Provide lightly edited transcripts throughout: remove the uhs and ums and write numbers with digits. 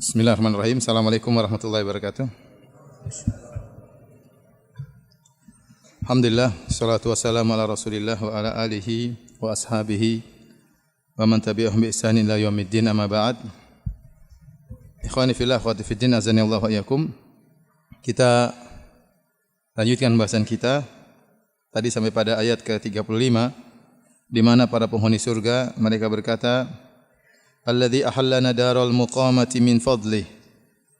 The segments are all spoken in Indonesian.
Bismillahirrahmanirrahim. Assalamualaikum warahmatullahi wabarakatuh. Alhamdulillah, salatu wassalamu ala Rasulillah wa ala alihi wa ashabihi wa man tabi'ahum bi ihsanin ila yaumiddin, amma ba'd. Ikhwani fillah, akhwati fiddin, azanillahu wa iyyakum. Kita lanjutkan pembahasan kita tadi sampai pada ayat ke-35 di mana para penghuni surga mereka berkata, Alladzi ahallana daral muqamati min fadlih.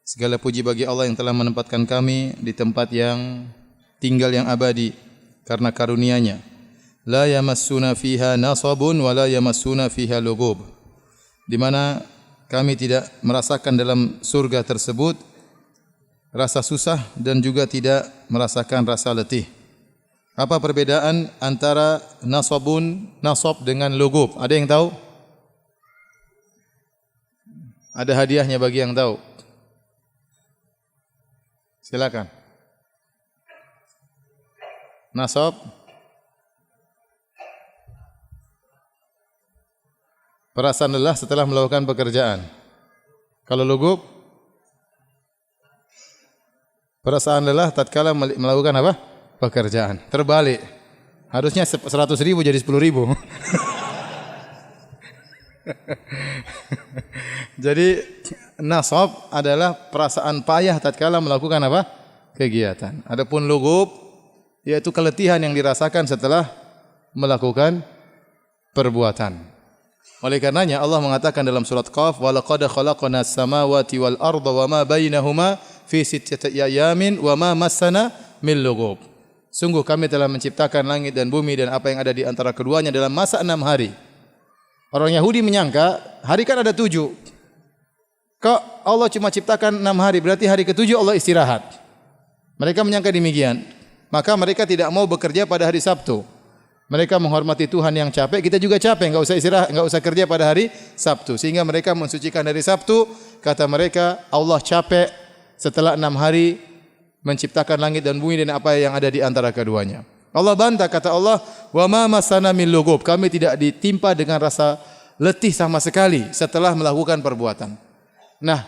Segala puji bagi Allah yang telah menempatkan kami di tempat yang tinggal yang abadi karena karunia-Nya. La yamassuna fiha nasabun wa la yamassuna fiha lughub. Di mana kami tidak merasakan dalam surga tersebut rasa susah dan juga tidak merasakan rasa letih. Apa perbedaan antara nasab dengan lughub? Ada yang tahu? Ada hadiahnya bagi yang tahu. Silakan. Nasab, perasaan lelah setelah melakukan pekerjaan. Kalau lughub, perasaan lelah tatkala melakukan apa? Pekerjaan. Terbalik. Harusnya 100.000 jadi 10.000. Jadi nasab adalah perasaan payah tatkala melakukan apa? Kegiatan. Adapun lughub yaitu keletihan yang dirasakan setelah melakukan perbuatan. Oleh karenanya Allah mengatakan dalam surat Qaf, wa laqad khalaqnas samawati wal arda wa ma bainahuma fi sittati ayamin wa ma massana min lughub. Sungguh kami telah menciptakan langit dan bumi dan apa yang ada di antara keduanya dalam masa 6 hari. Orang Yahudi menyangka, hari kan ada 7. Kok Allah cuma ciptakan 6 hari, berarti hari ke-7 Allah istirahat. Mereka menyangka demikian. Maka mereka tidak mau bekerja pada hari Sabtu. Mereka menghormati Tuhan yang capek, kita juga capek, enggak usah istirahat, enggak usah kerja pada hari Sabtu. Sehingga mereka mensucikan hari Sabtu, kata mereka, Allah capek setelah 6 hari menciptakan langit dan bumi dan apa yang ada di antara keduanya. Allah bantah, kata Allah, wa ma masana min lughub, kami tidak ditimpa dengan rasa letih sama sekali setelah melakukan perbuatan. Nah,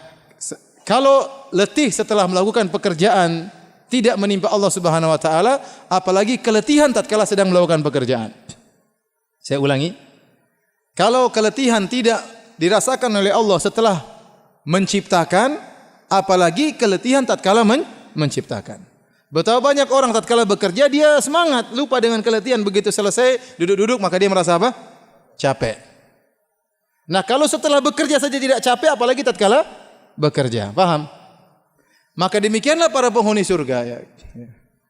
kalau letih setelah melakukan pekerjaan tidak menimpa Allah Subhanahu wa taala, apalagi keletihan tatkala sedang melakukan pekerjaan. Saya ulangi. Kalau keletihan tidak dirasakan oleh Allah setelah menciptakan, apalagi keletihan tatkala menciptakan. Betapa banyak orang tatkala bekerja dia semangat, lupa dengan keletihan, begitu selesai duduk-duduk maka dia merasa apa? Capek. Nah, kalau setelah bekerja saja tidak capek apalagi tatkala bekerja. Paham? Maka demikianlah para penghuni surga ya.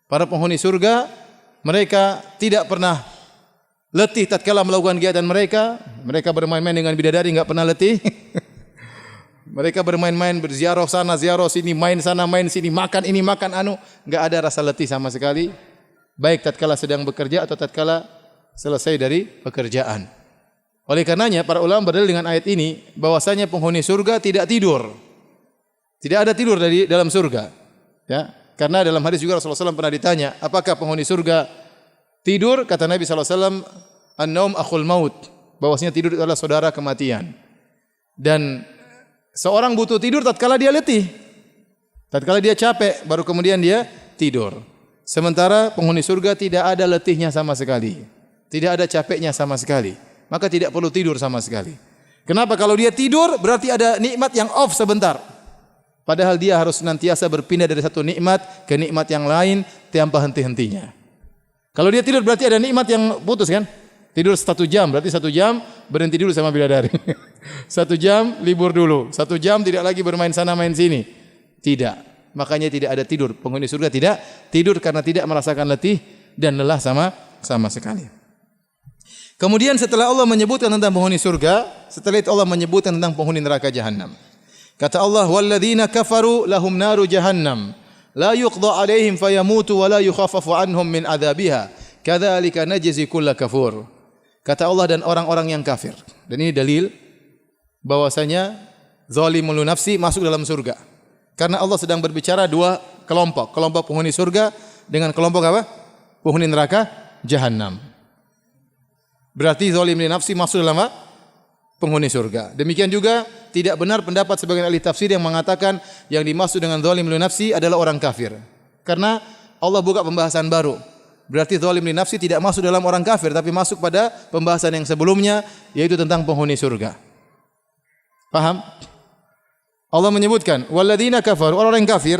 Para penghuni surga mereka tidak pernah letih tatkala melakukan kegiatan mereka. Mereka bermain-main dengan bidadari enggak pernah letih. Mereka bermain-main, berziarah sana, ziarah sini, main sana, main sini, makan ini, makan anu, enggak ada rasa letih sama sekali. Baik tatkala sedang bekerja atau tatkala selesai dari pekerjaan. Oleh karenanya para ulama berdalil dengan ayat ini bahwasanya penghuni surga tidak tidur. Tidak ada tidur dari dalam surga. Ya, karena dalam hadis juga Rasulullah SAW pernah ditanya, apakah penghuni surga tidur? Kata Nabi SAW, an-naum akhul maut, bahwasanya tidur adalah saudara kematian. Dan seorang butuh tidur tatkala dia letih. Tatkala dia capek, baru kemudian dia tidur. Sementara penghuni surga tidak ada letihnya sama sekali. Tidak ada capeknya sama sekali. Maka tidak perlu tidur sama sekali. Kenapa? Kalau dia tidur, berarti ada nikmat yang off sebentar. Padahal dia harus senantiasa berpindah dari satu nikmat ke nikmat yang lain tanpa henti-hentinya. Kalau dia tidur, berarti ada nikmat yang putus kan? Tidur 1 jam, berarti 1 jam berhenti dulu sama bidadari. 1 jam libur dulu. 1 jam tidak lagi bermain sana main sini. Tidak. Makanya tidak ada tidur. Penghuni surga tidak tidur karena tidak merasakan letih dan lelah sama sekali. Kemudian setelah Allah menyebutkan tentang penghuni surga, setelah itu Allah menyebutkan tentang penghuni neraka jahanam. Kata Allah, walladzina kafaru lahum naru jahannam la yuqda alaihim fayamutu wa la yukhaffafu anhum min adzabiha. Kadzalika najzi kulla kafur. Kata Allah, dan orang-orang yang kafir. Dan ini dalil bahwasanya zalimul nafsi masuk dalam surga. Karena Allah sedang berbicara 2 kelompok. Kelompok penghuni surga dengan kelompok apa? Penghuni neraka jahanam. Berarti zalim li nafsi masuk dalam apa? penghuni surga. Demikian juga tidak benar pendapat sebagian ahli tafsir yang mengatakan yang dimaksud dengan zalim li nafsi adalah orang kafir. Karena Allah buka pembahasan baru. Berarti zalim li nafsi tidak masuk dalam orang kafir, tapi masuk pada pembahasan yang sebelumnya, yaitu tentang penghuni surga. Paham? Allah menyebutkan, walladzina kafaru, orang yang kafir,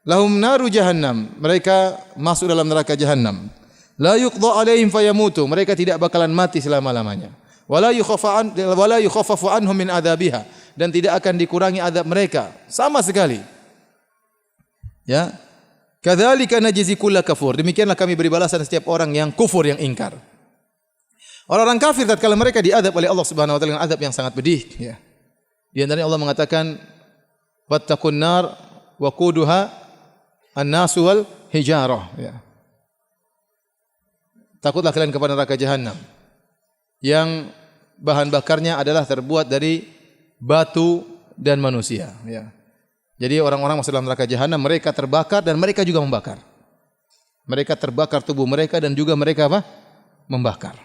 lahum naru jahannam, mereka masuk dalam neraka jahannam. La yuqda alaihim fayamutu, mereka tidak bakalan mati selama-lamanya. Wala yukhaffafu anhum min adzabiha, dan tidak akan dikurangi azab mereka sama sekali. Ya. Kadzalika najzi kulla kafur. Demikianlah kami beri balasan setiap orang yang kufur, yang ingkar. Orang-orang kafir tatkala mereka diazab oleh Allah Subhanahu wa taala dengan azab yang sangat pedih, ya. Di antaranya Allah mengatakan, "Wattaqun nar waquduha an-nasu wal hijarah." Ya. Takutlah kalian kepada neraka jahanam yang bahan bakarnya adalah terbuat dari batu dan manusia, ya. Jadi orang-orang masuk dalam neraka jahanam, mereka terbakar dan mereka juga membakar. Mereka terbakar tubuh mereka dan juga mereka apa? Membakar.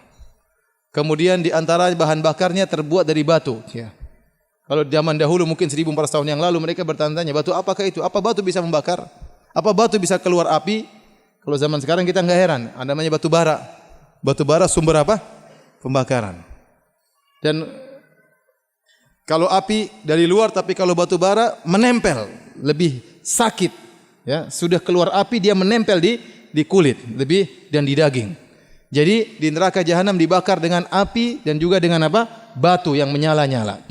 Kemudian di antara bahan bakarnya terbuat dari batu, ya. Kalau zaman dahulu mungkin 1400 tahun yang lalu mereka bertanya-tanya, batu apakah itu? Apa batu bisa membakar? Apa batu bisa keluar api? Kalau zaman sekarang kita enggak heran, ada namanya batu bara. Batu bara sumber apa? Pembakaran. Dan kalau api dari luar, tapi kalau batu bara menempel, lebih sakit. Ya, sudah keluar api dia menempel di kulit, lebih dan di daging. Jadi di neraka jahanam dibakar dengan api dan juga dengan apa? Batu yang menyala-nyala.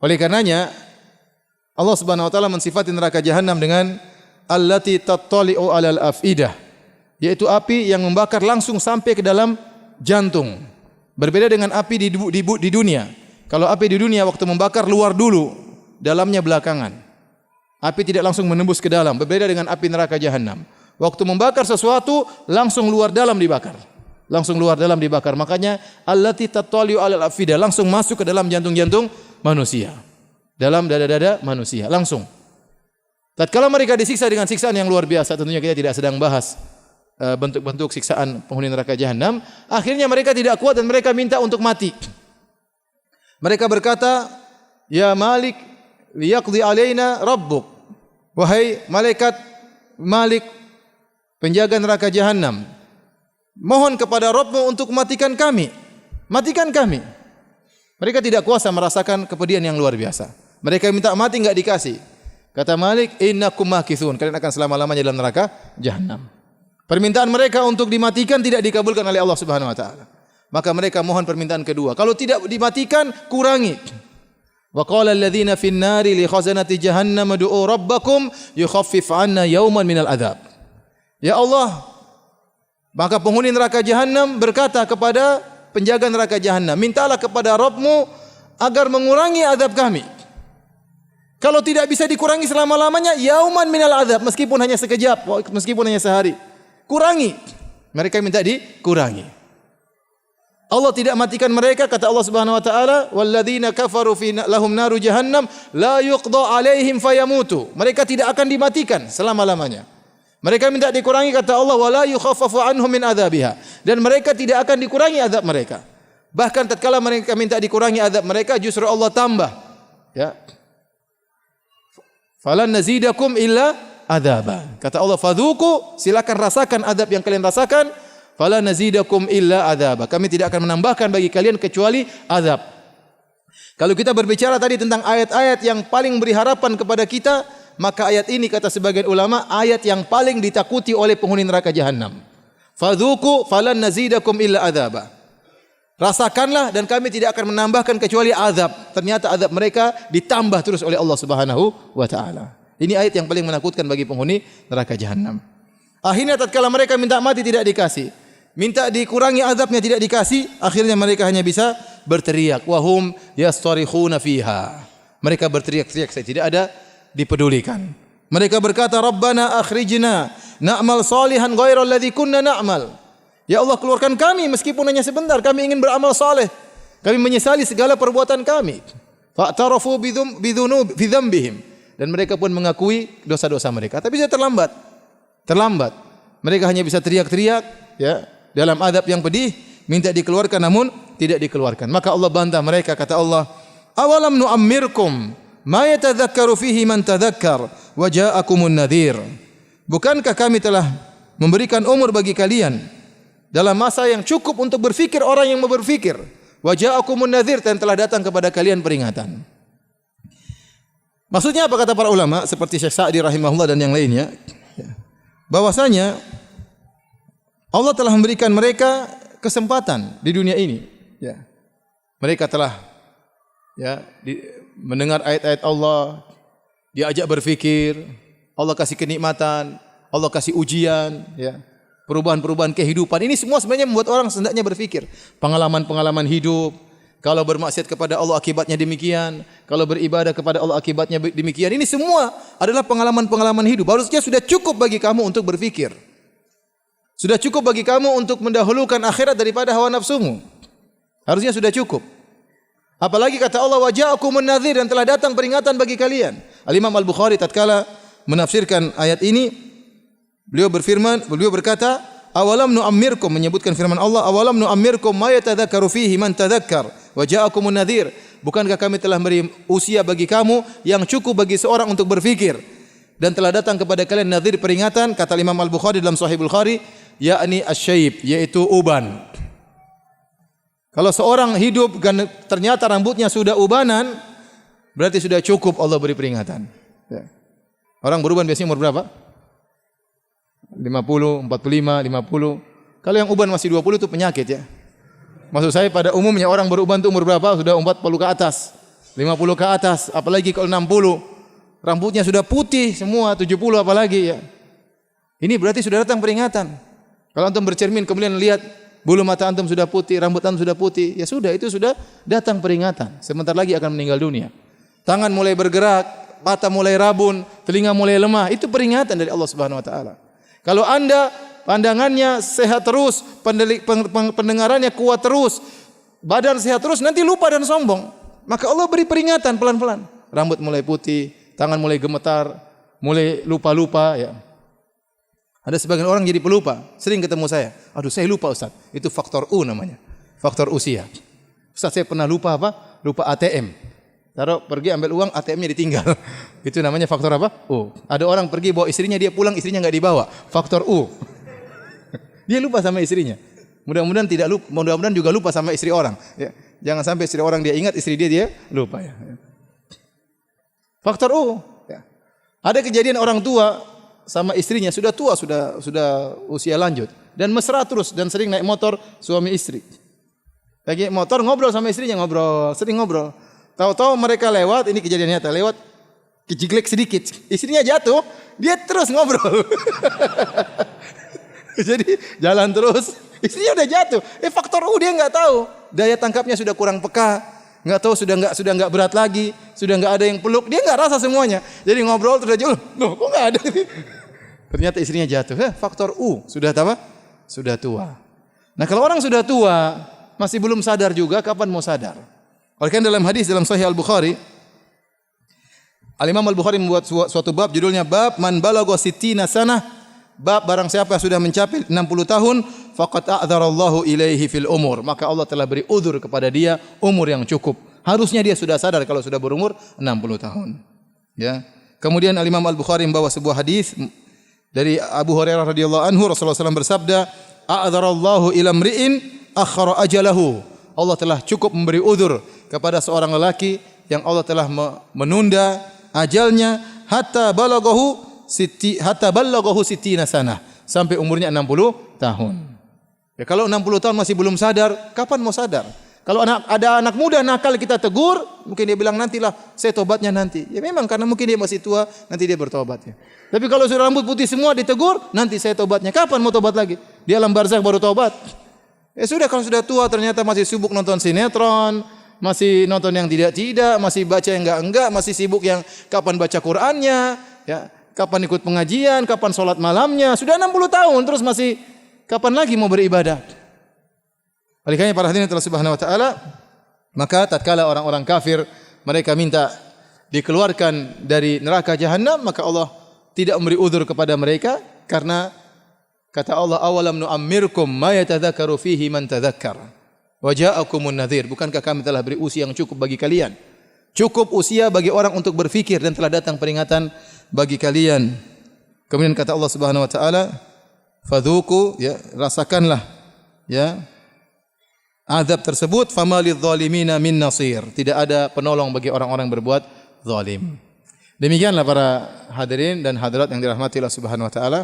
Oleh karenanya Allah Subhanahu wa taala mensifati neraka jahanam dengan allati tattali'u 'alal afidah, yaitu api yang membakar langsung sampai ke dalam jantung. Berbeda dengan api di dunia. Kalau api di dunia waktu membakar luar dulu, dalamnya belakangan. Api tidak langsung menembus ke dalam. Berbeda dengan api neraka jahanam. Waktu membakar sesuatu langsung luar dalam dibakar. Langsung luar dalam dibakar. Makanya allati tattali'u 'alal afidah, langsung masuk ke dalam jantung-jantung manusia. Dalam dada-dada manusia, langsung. Tatkala mereka disiksa dengan siksaan yang luar biasa, tentunya kita tidak sedang bahas bentuk-bentuk siksaan penghuni neraka jahanam. Akhirnya mereka tidak kuat dan mereka minta untuk mati. Mereka berkata, "Ya Malik, liyaqdi alaina rabbuk." Wahai malaikat Malik, penjaga neraka jahanam, mohon kepada Rabbmu untuk matikan kami. Matikan kami. Mereka tidak kuasa merasakan kepedihan yang luar biasa. Mereka minta mati enggak dikasih. Kata Malik, "Innakum makithun." Kalian akan selama-lamanya dalam neraka jahanam. Permintaan mereka untuk dimatikan tidak dikabulkan oleh Allah Subhanahu wa taala. Maka mereka mohon permintaan kedua. Kalau tidak dimatikan, kurangi. Wa qala alladziina fin nari li khazanati jahannam ud'u rabbakum yukhaffif 'anna yawman minal adzab. Ya Allah, maka penghuni neraka jahanam berkata kepada penjaga neraka jahanam, mintalah kepada Rabbmu agar mengurangi azab kami. Kalau tidak bisa dikurangi selama-lamanya, yauman minal adzab, meskipun hanya sekejap, meskipun hanya sehari. Kurangi. Mereka minta dikurangi. Allah tidak matikan mereka, kata Allah Subhanahu wa taala, walladzina kafaru fi lahum naru jahannam la yuqda alaihim fayamutu. Mereka tidak akan dimatikan selama-lamanya. Mereka minta dikurangi, kata Allah, wala yukhaffafu anhum min adzabiha. Dan mereka tidak akan dikurangi azab mereka. Bahkan tatkala mereka minta dikurangi azab mereka, justru Allah tambah. Ya. Falan nazidakum illa adzaba. Kata Allah, fadzuku, silakan rasakan azab yang kalian rasakan. Fala nazidakum illa adzaba. Kami tidak akan menambahkan bagi kalian kecuali azab. Kalau kita berbicara tadi tentang ayat-ayat yang paling beri harapan kepada kita, maka ayat ini kata sebagian ulama ayat yang paling ditakuti oleh penghuni neraka jahanam. Fadzuku falan nazidakum illa adzaba. Rasakanlah dan kami tidak akan menambahkan kecuali azab. Ternyata azab mereka ditambah terus oleh Allah Subhanahu wa taala. Ini ayat yang paling menakutkan bagi penghuni neraka jahanam. Akhirnya tatkala mereka minta mati tidak dikasih, minta dikurangi azabnya tidak dikasih, akhirnya mereka hanya bisa berteriak, wahum yastarikhuna fiha. Mereka berteriak-teriak saja, tidak ada dipedulikan. Mereka berkata, Rabbana akhrijna na'mal salihan ghairal ladzi kunna na'mal. Ya Allah, keluarkan kami meskipun hanya sebentar, kami ingin beramal saleh. Kami menyesali segala perbuatan kami. Fa'tarafu bidzambihim. Dan mereka pun mengakui dosa-dosa mereka, tapi sudah terlambat. Terlambat. Mereka hanya bisa teriak-teriak, ya, dalam azab yang pedih, minta dikeluarkan namun tidak dikeluarkan. Maka Allah bantah mereka, kata Allah, "Awalam nu'ammirkum ma yatadzakkaru fihi man tadzakkar wa ja'akumun nadhir." Bukankah kami telah memberikan umur bagi kalian dalam masa yang cukup untuk berfikir orang yang mau berfikir. Wa ja'akumun nadhir, dan telah datang kepada kalian peringatan. Maksudnya apa kata para ulama seperti Syekh Sa'di rahimahullah dan yang lainnya? Bahwasanya Allah telah memberikan mereka kesempatan di dunia ini. Ya. Mereka telah mendengar ayat-ayat Allah, diajak berfikir, Allah kasih kenikmatan, Allah kasih ujian, ya. Perubahan-perubahan kehidupan. Ini semua sebenarnya membuat orang hendaknya berfikir. Pengalaman-pengalaman hidup. Kalau bermaksiat kepada Allah akibatnya demikian, kalau beribadah kepada Allah akibatnya demikian. Ini semua adalah pengalaman-pengalaman hidup. Harusnya sudah cukup bagi kamu untuk berfikir. Sudah cukup bagi kamu untuk mendahulukan akhirat daripada hawa nafsumu. Harusnya sudah cukup. Apalagi kata Allah, wa ja'akumun nadhir, dan telah datang peringatan bagi kalian. Al-Imam Al-Bukhari tatkala menafsirkan ayat ini, beliau berkata, awalam nu'ammirkum, menyebutkan firman Allah, awalam nu'ammirkum ma yatadzakkaru fihi man tadzakkar wa ja'akumun nadhir. Bukankah kami telah beri usia bagi kamu yang cukup bagi seorang untuk berfikir, dan telah datang kepada kalian nadhir, peringatan. Kata Imam Al-Bukhari dalam Sahih Bukhari, yakni asy-syaib, yaitu uban. Kalau seorang hidup dan ternyata rambutnya sudah ubanan, berarti sudah cukup Allah beri peringatan. Ya. Orang beruban biasanya umur berapa? 50, 45, 50. Kalau yang uban masih 20 itu penyakit, ya. Maksud saya pada umumnya orang beruban itu umur berapa? Sudah 40 ke atas, 50 ke atas, apalagi kalau 60. Rambutnya sudah putih semua, 70 apalagi, ya. Ini berarti sudah datang peringatan. Kalau antum bercermin kemudian lihat bulu mata antum sudah putih, rambut antum sudah putih, ya sudah, itu sudah datang peringatan. Sebentar lagi akan meninggal dunia. Tangan mulai bergerak, mata mulai rabun, telinga mulai lemah, itu peringatan dari Allah Subhanahu wa taala. Kalau Anda pandangannya sehat terus, pendengarannya kuat terus, badan sehat terus, nanti lupa dan sombong. Maka Allah beri peringatan pelan-pelan. Rambut mulai putih, tangan mulai gemetar, mulai lupa-lupa, ya. Ada sebagian orang jadi pelupa. Sering ketemu saya, aduh saya lupa Ustaz. Itu faktor U namanya, faktor usia. Ustaz, saya pernah lupa apa? Lupa ATM. Taruh pergi ambil uang, ATM-nya ditinggal. Itu namanya faktor apa? U. Ada orang pergi bawa istrinya, dia pulang istrinya enggak dibawa. Faktor U. Dia lupa sama istrinya. Mudah-mudahan tidak lupa, mudah-mudahan juga lupa sama istri orang, ya. Jangan sampai istri orang dia ingat, istri dia lupa, ya. Faktor U, ya. Ada kejadian orang tua sama istrinya sudah tua, sudah usia lanjut dan mesra terus dan sering naik motor suami istri. Lagi motor ngobrol sama istrinya, sering ngobrol. Tahu-tahu mereka lewat, ini kejadian nyata, lewat kejiglek sedikit, istrinya jatuh, dia terus ngobrol. Jadi jalan terus, istrinya udah jatuh. Faktor U dia nggak tahu, daya tangkapnya sudah kurang peka, nggak tahu sudah nggak berat lagi, sudah nggak ada yang peluk, dia nggak rasa semuanya. Jadi ngobrol terus aja, loh kok nggak ada? Ternyata istrinya jatuh. Faktor U sudah apa? Sudah tua. Nah kalau orang sudah tua masih belum sadar juga, kapan mau sadar? Oleh karena dalam hadis dalam Sahih Al-Bukhari, Al-Imam Al-Bukhari membuat suatu bab judulnya bab man balagha sittina sanah, bab barang siapa sudah mencapai 60 tahun faqad a'dzarallahu ilaihi fil umur, maka Allah telah beri uzur kepada dia umur yang cukup. Harusnya dia sudah sadar kalau sudah berumur 60 tahun. Ya. Kemudian Al-Imam Al-Bukhari membawa sebuah hadis dari Abu Hurairah radhiyallahu anhu, Rasulullah SAW bersabda, a'dzarallahu ila mri'in akhara ajalahu. Allah telah cukup memberi uzur kepada seorang lelaki yang Allah telah menunda ajalnya hatta balaghahu sittina sanah, sampai umurnya 60 tahun. Ya, kalau 60 tahun masih belum sadar, kapan mau sadar? Kalau ada anak muda nakal kita tegur, mungkin dia bilang nantilah, saya tobatnya nanti. Ya memang karena mungkin dia masih tua, nanti dia bertobat, ya. Tapi kalau sudah rambut putih semua ditegur, nanti saya tobatnya. Kapan mau tobat lagi? Di alam barzakh baru tobat. Ya sudah, kalau sudah tua ternyata masih sibuk nonton sinetron, masih nonton yang tidak-tidak, masih baca yang enggak-enggak, masih sibuk yang kapan baca Qur'annya, ya, kapan ikut pengajian, kapan sholat malamnya, sudah 60 tahun terus masih kapan lagi mau beribadah? Oleh karena para hadirin Allah Subhanahu wa taala, maka tatkala orang-orang kafir mereka minta dikeluarkan dari neraka jahanam, maka Allah tidak memberi uzur kepada mereka karena Kata Allah, awalam nu'ammirkum ma yatadzakkaru fihi man tadzakkar wa ja'akumun nadhir. Bukankah kami telah beri usia yang cukup bagi kalian? Cukup usia bagi orang untuk berfikir dan telah datang peringatan bagi kalian. Kemudian kata Allah Subhanahu wa taala, fadzuku, ya, rasakanlah, ya, azab tersebut, famalidz zalimina min nasir. Tidak ada penolong bagi orang-orang yang berbuat zalim. Demikianlah para hadirin dan hadirat yang dirahmati Allah Subhanahu wa taala,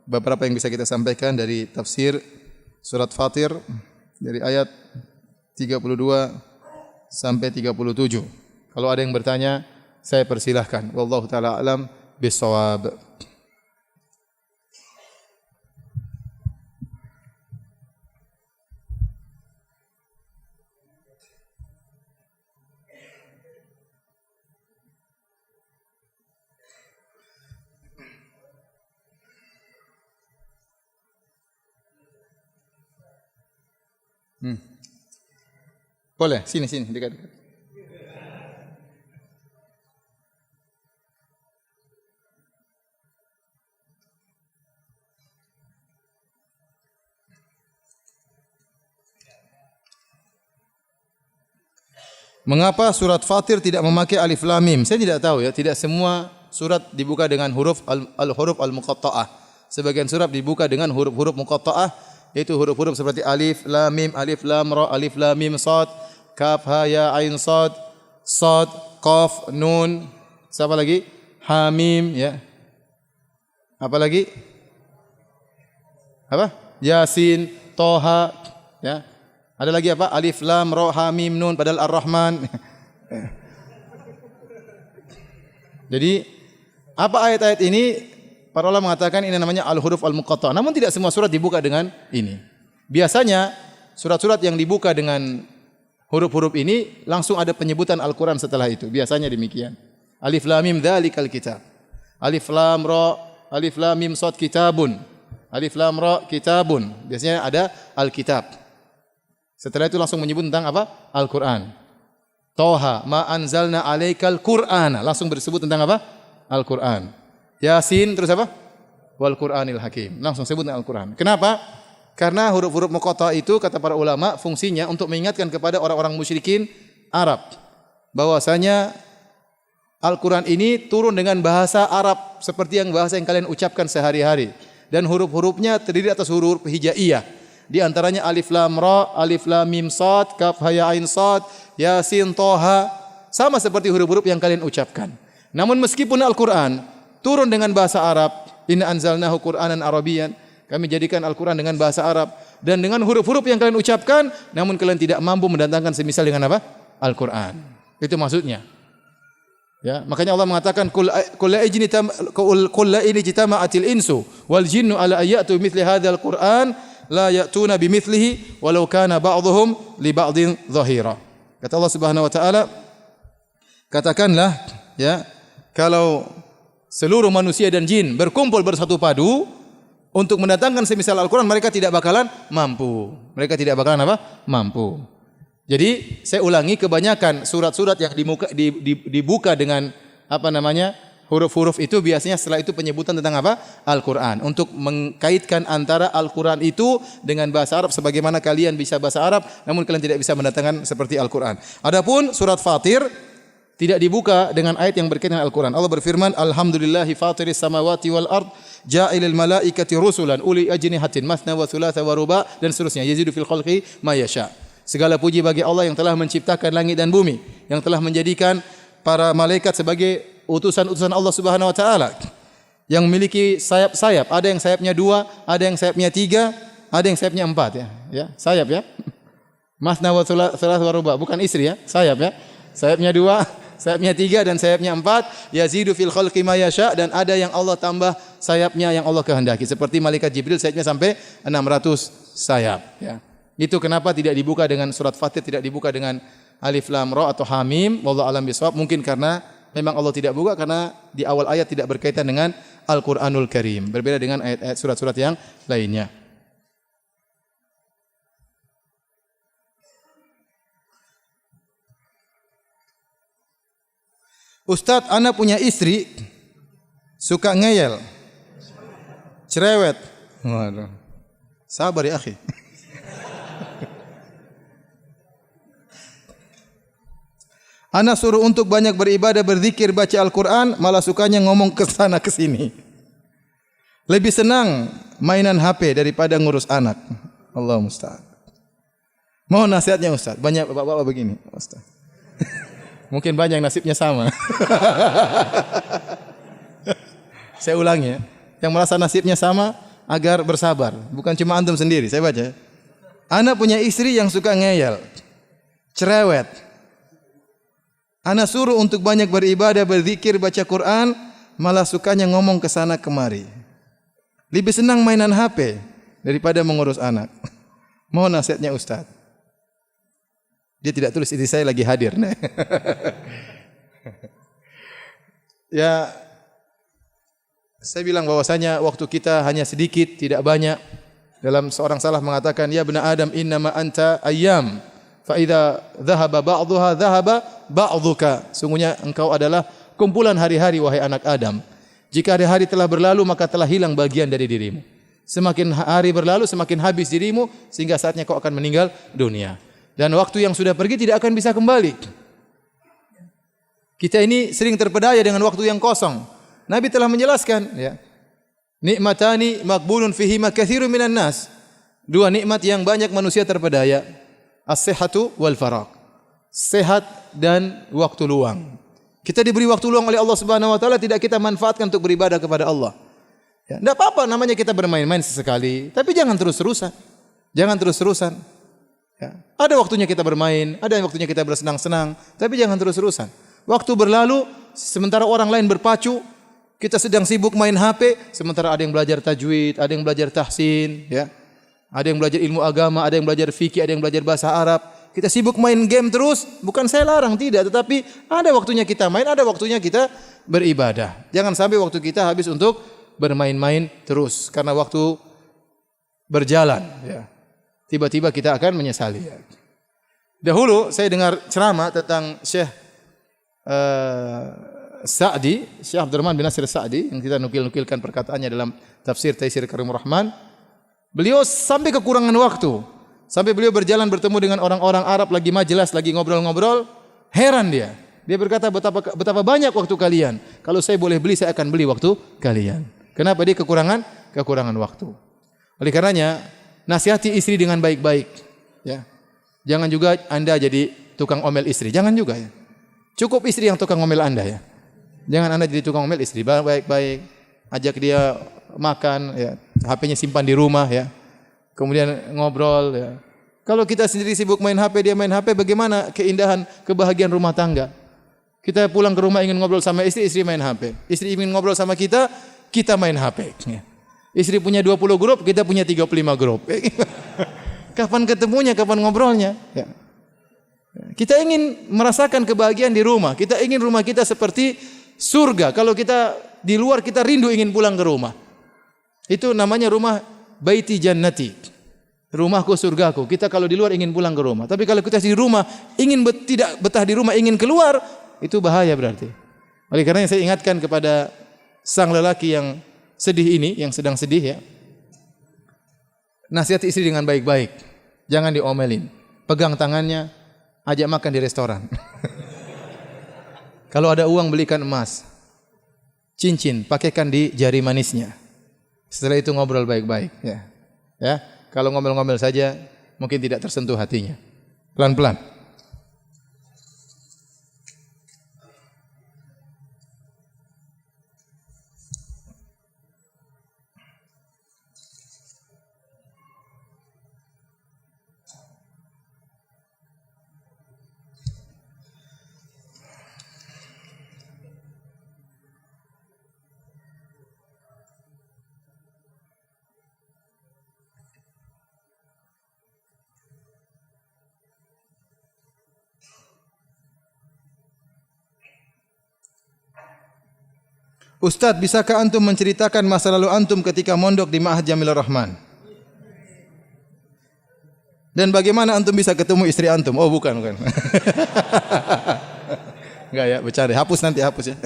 beberapa yang bisa kita sampaikan dari tafsir surat Fatir dari ayat 32 sampai 37. Kalau ada yang bertanya, saya persilahkan. Wallahu taala alam bisawab. Boleh, sini dekat. Mengapa surat Fatir tidak memakai alif lam mim? Saya tidak tahu, ya. Tidak semua surat dibuka dengan huruf al-huruf al-muqatta'ah. Sebagian surat dibuka dengan huruf-huruf muqatta'ah, yaitu huruf-huruf seperti alif lam mim, alif lam ra, alif lam mim sad, kaf ha ya ain sad, sad, qaf, nun, siapa lagi? Ha mim, ya. Apa lagi? Apa? Yasin, Toha, ya. Ada lagi apa? Alif lam ra ha mim nun, padahal Ar-Rahman. Jadi apa ayat-ayat ini? Para ulama mengatakan ini namanya al-huruf al-muqatta'ah. Namun tidak semua surat dibuka dengan ini. Biasanya surat-surat yang dibuka dengan huruf-huruf ini langsung ada penyebutan Al-Qur'an setelah itu. Biasanya demikian. Alif lam mim dzalikal kitab. Alif lam ra, alif lam mim shad kitabun. Alif lam ra kitabun. Biasanya ada al-kitab. Setelah itu langsung menyebut tentang apa? Al-Qur'an. Toha ma anzalna 'alaikal Qur'ana. Langsung bersebut tentang apa? Al-Qur'an. Yasin terus apa? Wal Qur'anil Hakim. Langsung sebut tentang Al-Qur'an. Kenapa? Karena huruf-huruf muqatta'ah itu kata para ulama fungsinya untuk mengingatkan kepada orang-orang musyrikin Arab bahwasanya Al-Qur'an ini turun dengan bahasa Arab seperti bahasa yang kalian ucapkan sehari-hari, dan huruf-hurufnya terdiri atas huruf hijaiyah. Di antaranya alif lam ra, alif lam mim sad, kaf ha ya ain sad, yasin toha, sama seperti huruf-huruf yang kalian ucapkan. Namun meskipun Al-Qur'an turun dengan bahasa Arab, inna anzalnahu Qur'anan Arabiyyan, kami jadikan Al-Qur'an dengan bahasa Arab dan dengan huruf-huruf yang kalian ucapkan, namun kalian tidak mampu mendatangkan semisal dengan apa? Al-Qur'an. Itu maksudnya. Ya, makanya Allah mengatakan qul la in jitama'atil insu wal jinnu ala ayatu mithli hadzal Qur'an la ya'tuna bimithlihi walau kana ba'dhum li ba'dhin dhahira. Kata Allah Subhanahu wa taala, katakanlah, ya, kalau seluruh manusia dan jin berkumpul bersatu padu untuk mendatangkan semisal Al-Qur'an, mereka tidak bakalan mampu. Mereka tidak bakalan apa? Mampu. Jadi, saya ulangi, kebanyakan surat-surat yang dibuka dengan apa namanya? Huruf-huruf itu biasanya setelah itu penyebutan tentang apa? Al-Qur'an. Untuk mengkaitkan antara Al-Qur'an itu dengan bahasa Arab, sebagaimana kalian bisa bahasa Arab namun kalian tidak bisa mendatangkan seperti Al-Qur'an. Adapun surat Fatir tidak dibuka dengan ayat yang berkaitan dengan Al-Qur'an. Allah berfirman, alhamdulillahi fatiris samawati wal ard, ja'ilil malaikati rusulan uli ajnihatin mathna wa thulatha wa ruba, dan seterusnya. Yazidu fil khalqi ma yasha. Segala puji bagi Allah yang telah menciptakan langit dan bumi, yang telah menjadikan para malaikat sebagai utusan-utusan Allah Subhanahu wa taala, yang memiliki sayap-sayap. Ada yang sayapnya 2, ada yang sayapnya 3, ada yang sayapnya 4, ya. Ya, sayap, ya. Mathna wa thulatha wa ruba, bukan istri, ya. Sayap, ya. Sayapnya 2, sayapnya 3 dan sayapnya 4. Yazidu fil khalqi ma yasha, dan ada yang Allah tambah sayapnya yang Allah kehendaki. Seperti malaikat Jibril sayapnya sampai 600 sayap, ya. Itu kenapa tidak dibuka dengan surat Fatir, tidak dibuka dengan alif lam ra atau ha mim. Wallahu alam bisawab. Mungkin karena memang Allah tidak buka karena di awal ayat tidak berkaitan dengan Al-Qur'anul Karim. Berbeda dengan ayat-ayat surat-surat yang lainnya. Ustadz, ana punya istri suka ngeyel, cerewet. Waduh. Sabar ya, akhi. Ana suruh untuk banyak beribadah, berzikir, baca Al-Quran, malah sukanya ngomong ke sana ke sini. Lebih senang mainan HP daripada ngurus anak. Allah musta'an. Mohon nasihatnya Ustaz. Banyak bapak-bapak begini, Ustaz. Mungkin banyak nasibnya sama. Saya ulangi ya. Yang merasa nasibnya sama agar bersabar. Bukan cuma antum sendiri. Saya baca. Ana punya istri yang suka ngeyel, cerewet. Ana suruh untuk banyak beribadah, berzikir, baca Quran, malah sukanya ngomong ke sana kemari. Lebih senang mainan HP daripada mengurus anak. Mohon nasihatnya Ustaz. Dia tidak tulis, istri saya lagi hadir. Ya, saya bilang bahwasanya waktu kita hanya sedikit, tidak banyak. Dalam seorang salaf mengatakan, ya bena Adam innama anta ayyam. Fa idza dhahaba ba'dhuha dhahaba ba'dhuka. Sungguhnya engkau adalah kumpulan hari-hari wahai anak Adam. Jika hari-hari telah berlalu maka telah hilang bagian dari dirimu. Semakin hari berlalu semakin habis dirimu sehingga saatnya kau akan meninggal dunia. Dan waktu yang sudah pergi tidak akan bisa kembali. Kita ini sering terpedaya dengan waktu yang kosong. Nabi telah menjelaskan ya. Nikmatani maqbulun fihima katsirun minan nas. Dua nikmat yang banyak manusia terpedaya. As-sihhatu wal faragh. Sehat dan waktu luang. Kita diberi waktu luang oleh Allah Subhanahu wa taala, tidak kita manfaatkan untuk beribadah kepada Allah. Ya, enggak apa-apa namanya kita bermain-main sesekali, tapi jangan terus-terusan. Jangan terus-terusan. Ya. Ada waktunya kita bermain, ada waktunya kita bersenang-senang, tapi jangan terus-terusan. Waktu berlalu sementara orang lain berpacu, kita sedang sibuk main HP, sementara ada yang belajar tajwid, ada yang belajar tahsin, ya. Ada yang belajar ilmu agama, ada yang belajar fikih, ada yang belajar bahasa Arab. Kita sibuk main game terus, bukan saya larang, tidak. Tetapi ada waktunya kita main, ada waktunya kita beribadah. Jangan sampai waktu kita habis untuk bermain-main terus. Karena waktu berjalan. Ya. Tiba-tiba kita akan menyesali. Ya. Dahulu saya dengar ceramah tentang Syekh Sa'di, Syekh Abdurrahman bin Nasir Sa'di, yang kita nukil-nukilkan perkataannya dalam tafsir Taisir Karimur Rahman. Beliau sampai kekurangan waktu. Sampai beliau berjalan bertemu dengan orang-orang Arab lagi majelis, lagi ngobrol-ngobrol. Heran dia. Dia berkata betapa banyak waktu kalian. Kalau saya boleh beli, saya akan beli waktu kalian. Kenapa dia kekurangan waktu? Oleh karenanya, nasihati istri dengan baik-baik. Ya. Jangan juga Anda jadi tukang omel istri. Jangan juga ya. Cukup istri yang tukang omel Anda ya. Jangan Anda jadi tukang omel istri. Baik-baik. Ajak dia makan, ya. HP-nya simpan di rumah, ya. Kemudian ngobrol, ya. Kalau kita sendiri sibuk main HP, dia main HP, bagaimana keindahan, kebahagiaan rumah tangga? Kita pulang ke rumah ingin ngobrol sama istri, istri main HP. Istri ingin ngobrol sama kita, kita main HP. Ya. Istri punya 20 grup, kita punya 35 grup. Kapan ketemunya, kapan ngobrolnya? Ya. Kita ingin merasakan kebahagiaan di rumah. Kita ingin rumah kita seperti surga. Kalau kita di luar, kita rindu ingin pulang ke rumah. Itu namanya rumah baiti jannati. Rumahku surgaku. Kita kalau di luar ingin pulang ke rumah. Tapi kalau kita di rumah ingin tidak betah di rumah, ingin keluar, itu bahaya berarti. Oleh karena saya ingatkan kepada sang lelaki yang sedih ini, yang sedang sedih ya. Nasihat istri dengan baik-baik. Jangan diomelin. Pegang tangannya, ajak makan di restoran. Kalau ada uang belikan emas. Cincin, pakaikan di jari manisnya. Setelah itu ngobrol baik-baik ya. Ya, kalau ngomel-ngomel saja mungkin tidak tersentuh hatinya. Pelan-pelan. Ustaz, bisakah antum menceritakan masa lalu antum ketika mondok di Ma'had Jamilur Rahman? Dan bagaimana antum bisa ketemu istri antum? Oh, bukan. Enggak ya, bercanda. Hapus nanti, hapus ya.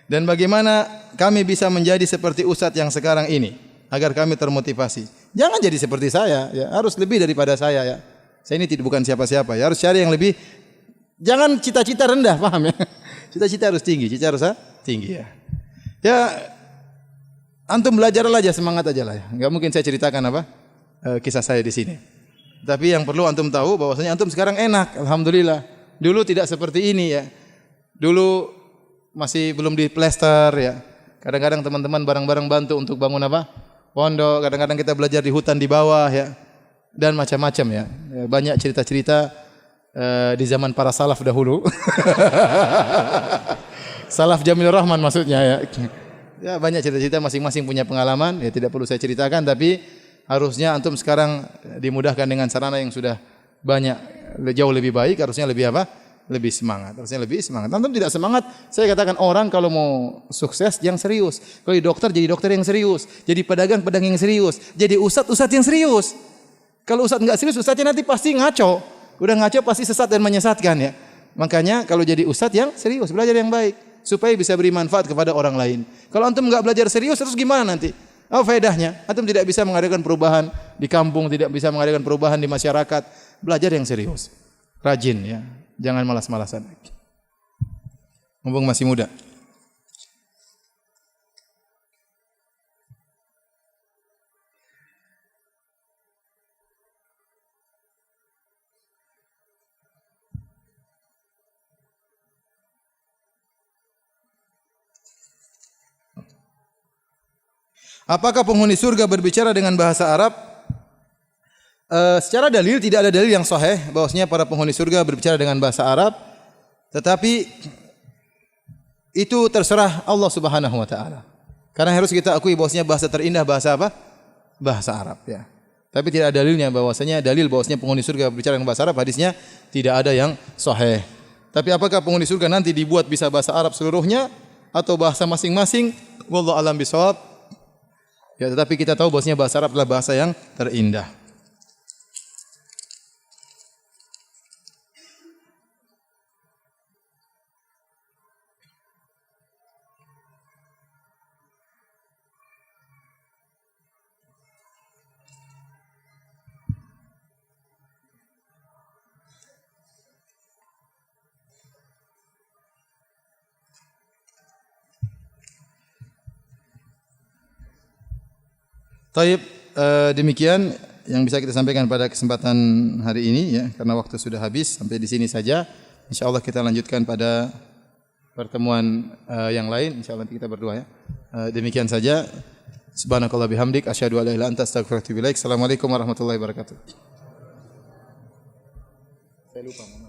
Dan bagaimana kami bisa menjadi seperti ustadz yang sekarang ini agar kami termotivasi. Jangan jadi seperti saya, ya. Harus lebih daripada saya, ya. Saya ini bukan siapa-siapa, ya. Harus cari yang lebih. Jangan cita-cita rendah, paham ya? Cita-cita harus tinggi, cita harus tinggi, ya. Ya, antum belajar aja, semangat aja lah, ya. Enggak mungkin saya ceritakan kisah saya di sini. Tapi yang perlu antum tahu bahwasanya antum sekarang enak, alhamdulillah. Dulu tidak seperti ini, ya. Dulu masih belum diplester, ya. Kadang-kadang teman-teman bareng-bareng bantu untuk bangun pondok. Kadang-kadang kita belajar di hutan di bawah, ya. Dan macam-macam, ya. Banyak cerita-cerita di zaman para salaf dahulu. Salaf Jamilur Rahman maksudnya, ya. Ya, banyak cerita-cerita, masing-masing punya pengalaman, ya tidak perlu saya ceritakan, tapi harusnya antum sekarang dimudahkan dengan sarana yang sudah banyak, jauh lebih baik, harusnya lebih lebih semangat. Harusnya lebih semangat. Antum tidak semangat, saya katakan orang kalau mau sukses yang serius. Kalau jadi dokter yang serius. Jadi pedagang yang serius. Jadi ustadz yang serius. Kalau ustadz enggak serius, ustadznya nanti pasti ngaco. Udah ngaco pasti sesat dan menyesatkan, ya. Makanya kalau jadi ustadz yang serius, belajar yang baik supaya bisa beri manfaat kepada orang lain. Kalau antum enggak belajar serius, terus gimana nanti? Apa faedahnya? Antum tidak bisa mengadakan perubahan di kampung, tidak bisa mengadakan perubahan di masyarakat. Belajar yang serius. Rajin, ya. Jangan malas-malasan. Mumpung masih muda. Apakah penghuni surga berbicara dengan bahasa Arab? Secara dalil tidak ada dalil yang sahih bahwasanya para penghuni surga berbicara dengan bahasa Arab, tetapi itu terserah Allah Subhanahu wa taala. Karena harus kita akui bahwasanya bahasa terindah bahasa apa? Bahasa Arab, ya. Tapi tidak ada dalilnya bahwasanya penghuni surga berbicara dengan bahasa Arab, hadisnya tidak ada yang sahih. Tapi apakah penghuni surga nanti dibuat bisa bahasa Arab seluruhnya atau bahasa masing-masing? Wallahu a'lam bishawab. Ya, tetapi kita tahu bahwasanya bahasa Arab adalah bahasa yang terindah. Taib, demikian yang bisa kita sampaikan pada kesempatan hari ini, ya, karena waktu sudah habis. Sampai di sini saja. Insyaallah kita lanjutkan pada pertemuan yang lain. Insyaallah nanti kita berdoa, ya. Demikian saja. Subhanakallah bihamdik asyhadu an la ilaha illa anta astaghfiruka wa atubu ilaik. Assalamualaikum warahmatullahi wabarakatuh. Saya lupa.